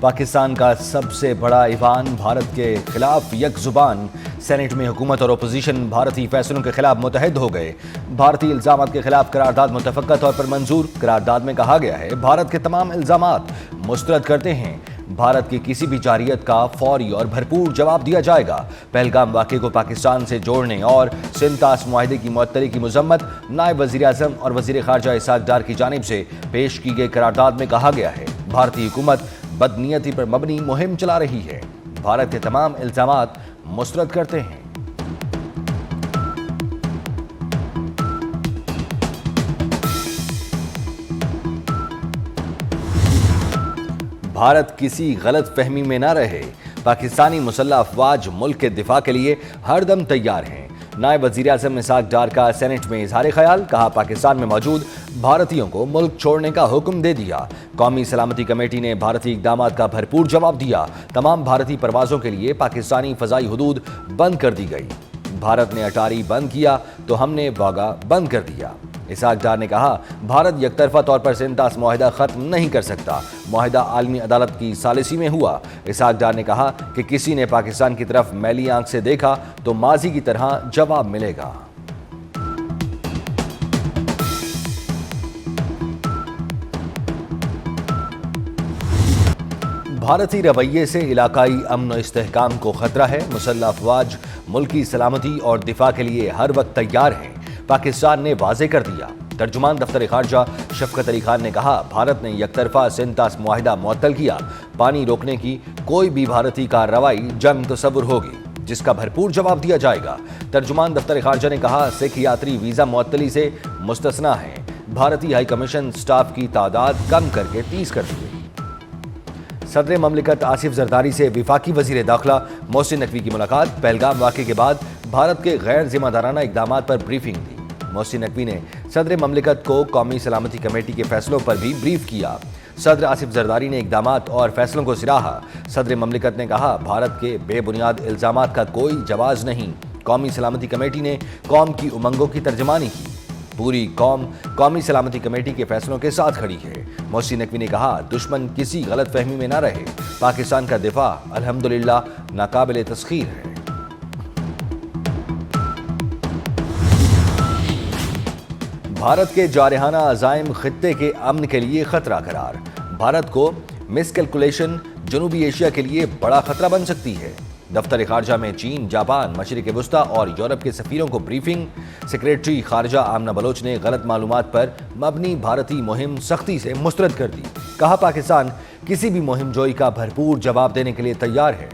پاکستان کا سب سے بڑا ایوان بھارت کے خلاف یک زبان، سینیٹ میں حکومت اور اپوزیشن بھارتی فیصلوں کے خلاف متحد ہو گئے۔ بھارتی الزامات کے خلاف قرارداد متفقہ طور پر منظور۔ قرارداد میں کہا گیا ہے بھارت کے تمام الزامات مسترد کرتے ہیں، بھارت کی کسی بھی جارحیت کا فوری اور بھرپور جواب دیا جائے گا۔ پہلگام واقعے کو پاکستان سے جوڑنے اور سندھ طاس معاہدے کی معطلی کی مذمت نائب وزیر اعظم اور وزیر خارجہ اسحاق ڈار کی جانب سے پیش کی گئی قرارداد میں کہا گیا ہے بھارتی حکومت بدنیتی پر مبنی مہم چلا رہی ہے، بھارت کے تمام الزامات مسترد کرتے ہیں۔ بھارت کسی غلط فہمی میں نہ رہے، پاکستانی مسلح افواج ملک کے دفاع کے لیے ہر دم تیار ہیں۔ نائب وزیر اعظم اسحاق ڈار کا سینیٹ میں اظہار خیال، کہا پاکستان میں موجود بھارتیوں کو ملک چھوڑنے کا حکم دے دیا۔ قومی سلامتی کمیٹی نے بھارتی اقدامات کا بھرپور جواب دیا، تمام بھارتی پروازوں کے لیے پاکستانی فضائی حدود بند کر دی گئی۔ بھارت نے اٹاری بند کیا تو ہم نے واگا بند کر دیا۔ اسحاق ڈار نے کہا بھارت یک طرفہ طور پر سندھ طاس معاہدہ ختم نہیں کر سکتا، معاہدہ عالمی عدالت کی ثالثی میں ہوا۔ اسحاق ڈار نے کہا کہ کسی نے پاکستان کی طرف میلی آنکھ سے دیکھا تو ماضی کی طرح جواب ملے گا۔ بھارتی رویے سے علاقائی امن و استحکام کو خطرہ ہے، مسلح افواج ملکی سلامتی اور دفاع کے لیے ہر وقت تیار ہیں، پاکستان نے واضح کر دیا۔ ترجمان دفتر خارجہ شفقت علی خان نے کہا بھارت نے یک طرفہ سندھ طاس معاہدہ معطل کیا، پانی روکنے کی کوئی بھی بھارتی کارروائی جنگ تصور ہوگی جس کا بھرپور جواب دیا جائے گا۔ ترجمان دفتر خارجہ نے کہا سکھ یاتری ویزا معطلی سے مستثنیٰ ہیں، بھارتی ہائی کمیشن سٹاف کی تعداد کم کر کے 30 کر دی گئی۔ صدر مملکت آصف زرداری سے وفاقی وزیر داخلہ محسن نقوی کی ملاقات، پہلگام واقعے کے بعد بھارت کے غیر ذمہ دارانہ اقدامات پر بریفنگ دی۔ محسن نقوی نے صدر مملکت کو قومی سلامتی کمیٹی کے فیصلوں پر بھی بریف کیا۔ صدر آصف زرداری نے اقدامات اور فیصلوں کو سراہا۔ صدر مملکت نے کہا بھارت کے بے بنیاد الزامات کا کوئی جواز نہیں، قومی سلامتی کمیٹی نے قوم کی امنگوں کی ترجمانی کی، پوری قوم قومی سلامتی کمیٹی کے فیصلوں کے ساتھ کھڑی ہے۔ محسن نقوی نے کہا دشمن کسی غلط فہمی میں نہ رہے، پاکستان کا دفاع الحمدللہ ناقابل تسخیر ہے۔ بھارت کے جارحانہ عزائم خطے کے امن کے لیے خطرہ قرار، بھارت کو مس کیلکولیشن جنوبی ایشیا کے لیے بڑا خطرہ بن سکتی ہے۔ دفتر خارجہ میں چین، جاپان، مشرق وسطیٰ اور یورپ کے سفیروں کو بریفنگ۔ سیکریٹری خارجہ آمنہ بلوچ نے غلط معلومات پر مبنی بھارتی مہم سختی سے مسترد کر دی، کہا پاکستان کسی بھی مہم جوئی کا بھرپور جواب دینے کے لیے تیار ہے۔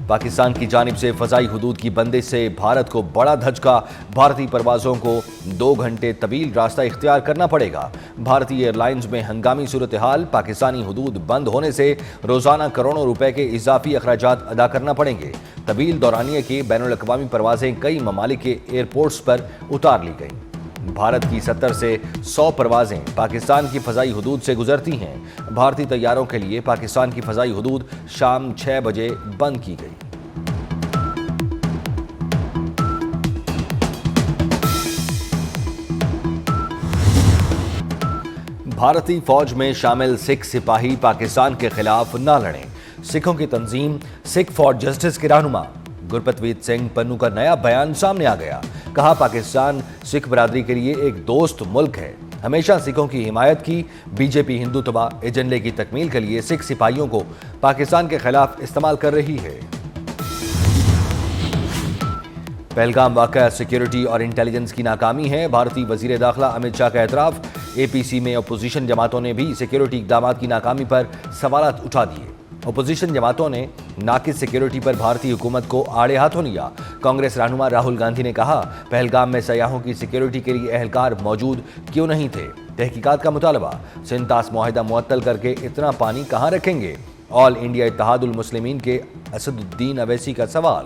پاکستان کی جانب سے فضائی حدود کی بندش سے بھارت کو بڑا دھچکا، بھارتی پروازوں کو 2 گھنٹے طویل راستہ اختیار کرنا پڑے گا۔ بھارتی ایئر لائنز میں ہنگامی صورتحال، پاکستانی حدود بند ہونے سے روزانہ کروڑوں روپے کے اضافی اخراجات ادا کرنا پڑیں گے۔ طویل دورانیے کی بین الاقوامی پروازیں کئی ممالک کے ایئرپورٹس پر اتار لی گئیں۔ بھارت کی 70 سے 100 پروازیں پاکستان کی فضائی حدود سے گزرتی ہیں۔ بھارتی طیاروں کے لیے پاکستان کی فضائی حدود شام 6 بجے بند کی گئی۔ بھارتی فوج میں شامل سکھ سپاہی پاکستان کے خلاف نہ لڑیں، سکھوں کی تنظیم سکھ فار جسٹس کے رہنما گرپتویت سنگھ پنو کا نیا بیان سامنے آ گیا، کہا پاکستان سکھ برادری کے لیے ایک دوست ملک ہے، ہمیشہ سکھوں کی حمایت کی، بی جے پی ہندوتوا ایجنڈے کی تکمیل کے لیے سکھ سپاہیوں کو پاکستان کے خلاف استعمال کر رہی ہے۔ پہلگام واقعہ سیکیورٹی اور انٹیلیجنس کی ناکامی ہے، بھارتی وزیر داخلہ امت شاہ کا اعتراف، اے پی سی میں اپوزیشن جماعتوں نے بھی سیکیورٹی اقدامات کی ناکامی پر سوالات اٹھا دیے۔ اپوزیشن جماعتوں نے ناقص سیکیورٹی پر بھارتی حکومت کو آڑے ہاتھوں لیا۔ کانگریس رہنما راہل گاندھی نے کہا پہلگام میں سیاحوں کی سیکیورٹی کے لیے اہلکار موجود کیوں نہیں تھے، تحقیقات کا مطالبہ، سندھ طاس معاہدہ معطل کر کے اتنا پانی کہاں رکھیں گے، آل انڈیا اتحاد المسلمین کے اسد الدین اویسی کا سوال۔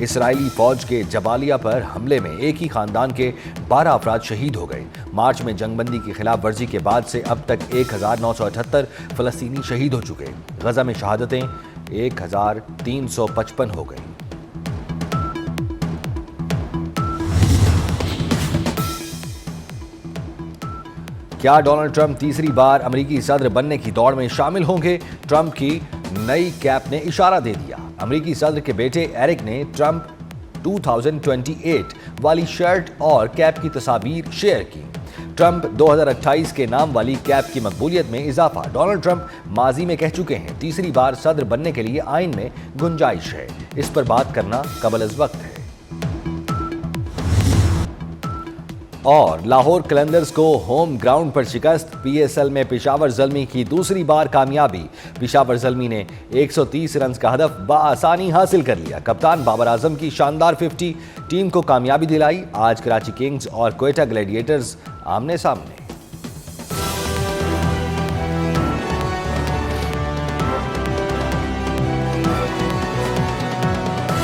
اسرائیلی فوج کے جبالیہ پر حملے میں ایک ہی خاندان کے 12 افراد شہید ہو گئے۔ مارچ میں جنگ بندی کی خلاف ورزی کے بعد سے اب تک 1978 فلسطینی شہید ہو چکے۔ غزہ میں شہادتیں 1355 ہو گئیں۔ کیا ڈونلڈ ٹرمپ تیسری بار امریکی صدر بننے کی دوڑ میں شامل ہوں گے؟ ٹرمپ کی نئی کیپ نے اشارہ دے دیا۔ امریکی صدر کے بیٹے ایرک نے ٹرمپ 2028 والی شرٹ اور کیپ کی تصاویر شیئر کی۔ ٹرمپ 2028 کے نام والی کیپ کی مقبولیت میں اضافہ۔ ڈونلڈ ٹرمپ ماضی میں کہہ چکے ہیں تیسری بار صدر بننے کے لیے آئین میں گنجائش ہے، اس پر بات کرنا قبل از وقت ہے۔ اور لاہور قلندرز کو ہوم گراؤنڈ پر شکست، پی ایس ایل میں پشاور زلمی کی دوسری بار کامیابی۔ پشاور زلمی نے 130 رنز کا ہدف بآسانی حاصل کر لیا۔ کپتان بابر اعظم کی شاندار 50 ٹیم کو کامیابی دلائی۔ آج کراچی کنگز اور کوئٹہ گلیڈیٹرز آمنے سامنے۔